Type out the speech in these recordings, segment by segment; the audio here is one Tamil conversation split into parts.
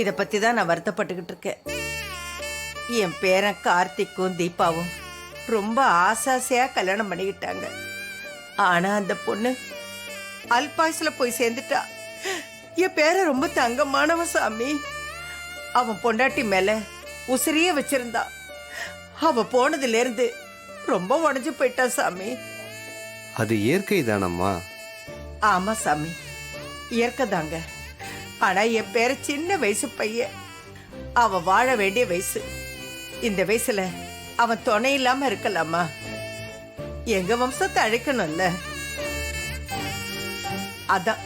இத பத்தி தான் நான் வருத்தப்பட்டுக்கிட்டு இருக்கேன். என் பேரன் கார்த்திக்கும் தீபாவும் ரொம்ப ஆசாசையா கல்யாணம் பண்ணிக்கிட்டாங்க. ஆனா அந்த பொண்ணு அல்பாயுசுல போய் சேர்ந்துட்டா. என் பேரன் ரொம்ப தங்கமானவன் சாமி. அவன் பொண்டாட்டி மேல உசிரிய வச்சிருந்தா. அவ போனதுல இருந்து ரொம்ப உடஞ்சு போயிட்டா சாமி. அது இயற்கை தானம்மா. ஆமா சாமி, இயற்கை தாங்க. ஆனா என் பேர சின்ன வயசு பையன். அவன் வாழ வேண்டிய வயசு. இந்த வயசுல அவன் துணை இல்லாம இருக்கலாமா? எங்க வம்சத்தை அழைக்கணும்ல. அதான்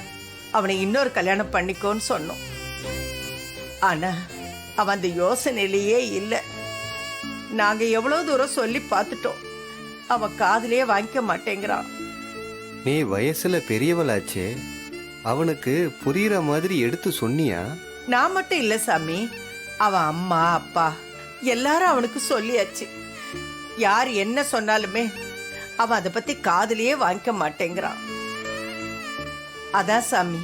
அவனை இன்னொரு கல்யாணம் பண்ணிக்கோன்னு சொன்னோம். ஆனா அவன் அந்த யோசனையிலேயே இல்லை. நாங்க எவ்வளவு தூரம் சொல்லி பார்த்துட்டோம். அவன் காதுலயே வாங்கிக்க மாட்டேங்கிறான். நீ வயசுல பெரியவளாச்சே, அவனுக்கு புரியுற மாதிரி எடுத்து சொன்னியா? நான் மட்டும் இல்ல சாமி, அவன் அம்மா அப்பா எல்லாரும் அவனுக்கு சொல்லியாச்சு. யார் என்ன சொன்னாலுமே அவன் அதை பத்தி காதுலயே வாங்கிக்க மாட்டேங்கிறான். அதான் சாமி,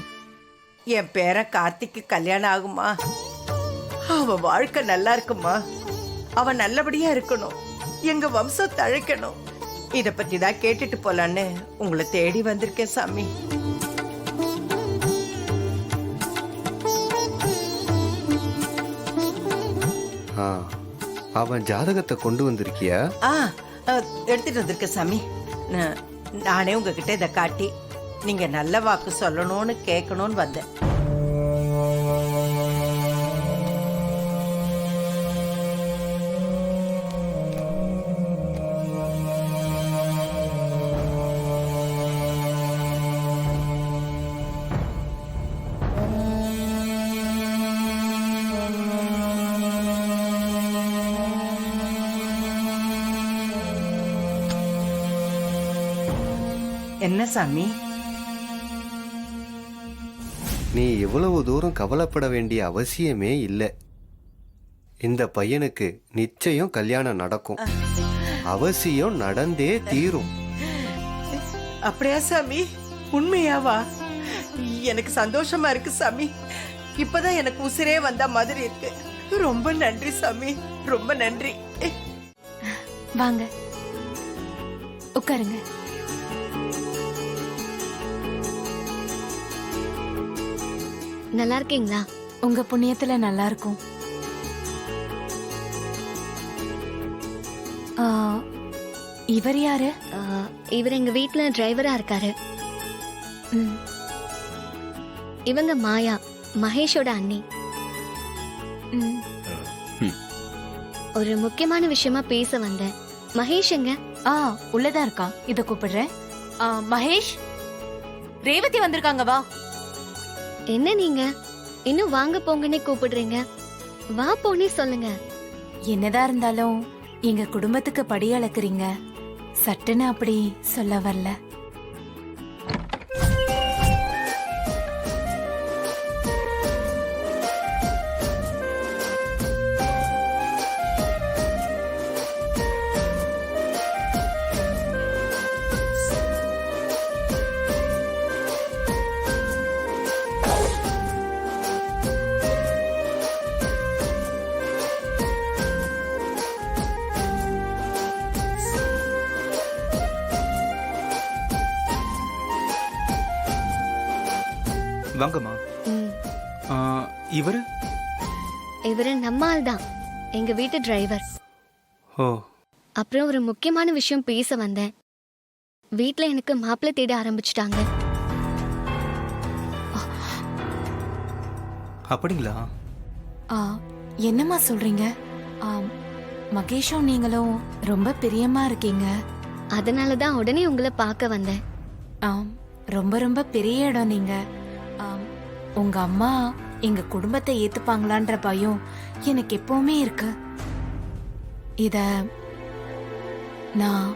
என் பேரன் கார்த்திக்கு கல்யாணம் ஆகுமா? அவன் வாழ்க்கை நல்லா இருக்குமா? அவன் நல்லபடியா இருக்கணும், எங்க வம்சம் தழைக்கணும். இத பத்தி தான் கேட்டுட்டு போலான்னு உங்களை தேடி வந்திருக்கேன் சாமி. அவன் ஜாதகத்தை கொண்டு வந்திருக்கியா? எடுத்துட்டு வந்திருக்கேன் சாமி. நானே உங்ககிட்ட இதை காட்டி நீங்க நல்ல வாக்கு சொல்லணும்னு கேட்கணும்னு வந்தேன். என்ன சாமி? நீ இவ்வளவு தூரம் கவலைப்பட வேண்டிய அவசியமே இல்லை. இந்த பையனுக்கு நிச்சயம் கல்யாணம் நடக்கும். அவசியம் நடந்தே தீரும். அப்படியா சாமி? உண்மையாவா? எனக்கு சந்தோஷமா இருக்கு சாமி. இப்பதான் எனக்கு உசிரே வந்த மாதிரி இருக்கு. ரொம்ப நன்றி சாமி, ரொம்ப நன்றி. வாங்க உட்காருங்க. நல்லா இருக்கீங்களா? உங்க புண்ணியத்துல நல்லா இருக்கும். இவர் யாரு? இவர் எங்க வீட்ல டிரைவரா இருக்காரு. இவங்க மாயா, மகேஷோட அண்ணி. ஒரு முக்கியமான விஷயமா பேச வந்தேன். மகேஷ் எங்க? உள்ளதா இருக்கான். இத கூப்பிடுறேன். மகேஷ், ரேவதி வந்திருக்காங்க, வா. என்ன நீங்க இன்னும் வாங்க போங்கன்னே கூப்பிடுறீங்க? வா போனே சொல்லுங்க. என்னதான் இருந்தாலும் எங்க குடும்பத்துக்கு படி அளக்குறீங்க. சட்டுன்னு அப்படி சொல்ல வரல. வாங்கம்மா. இவரு நம்ம ஆள் தான், எங்க வீட்டு டிரைவர். ஓ. அப்புறம் ஒரு முக்கியமான விஷயம் பேச வந்தேன். வீட்ல எனக்கு மாப்பிள்ளை தேட ஆரம்பிச்சிட்டாங்க. அப்படிங்களா? என்னம்மா சொல்றீங்க? மகேஷும் நீங்களும் ரொம்ப பிரியமா இருக்கீங்க. அதனாலதான் உடனே உங்களை பார்க்க வந்தேன். ரொம்ப ரொம்ப பெரிய இடம் நீங்க. உங்க அம்மா எங்க குடும்பத்தை ஏத்துப்பாங்களான்ற பயம் எனக்கு எப்பவுமே இருக்கு. இத நான்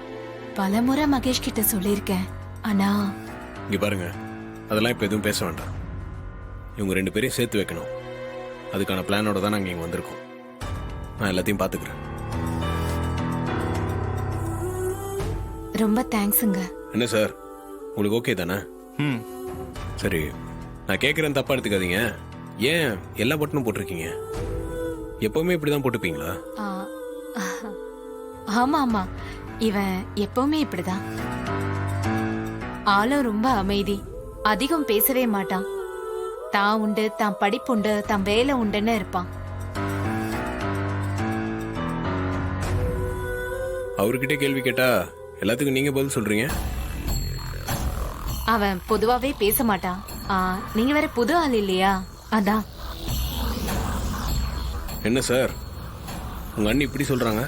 பலமுறை மகேஷ் கிட்ட சொல்லியிருக்கேன். ஆனா இங்க பாருங்க, அதெல்லாம் இப்ப எதுவும் பேச வேண்டாம். இவங்க ரெண்டு பேரையும் சேர்த்து வைக்கணும். அதுக்கான பிளானோட தான் நாங்க இங்க வந்திருக்கோம். நான் எல்லாத்தையும் பாத்துக்கிறேன். ரொம்ப தேங்க்ஸுங்க. என்ன சார், உங்களுக்கு ஓகே தானே? சரி, நான் கேட்குறேன், தப்பா எடுத்துக்காதீங்க. ஏன் எல்லா பட்டனும் போட்டிருக்கீங்க? எப்பவுமே இப்படிதான் போட்டுப்பீங்களா? ஆ, ஆமா ஆமா, இவன் எப்பவுமே இப்படிதான். ஆளும் ரொம்ப அமைதி, அதிகம் பேசவே மாட்டான். தான் உண்டு, தான் படிப்புண்டு, தான் வேலை உண்டுன்னு இருப்பான். அவர்கிட்ட கேள்வி கேட்டா எல்லாத்துக்கும் நீங்க பதில் சொல்றீங்க. அவன் பொதுவாவே பேச மாட்டான். நீங்க வேற புது ஆள் இல்லையா, அதான். என்ன சார், உங்க அண்ணி இப்படி சொல்றாங்க?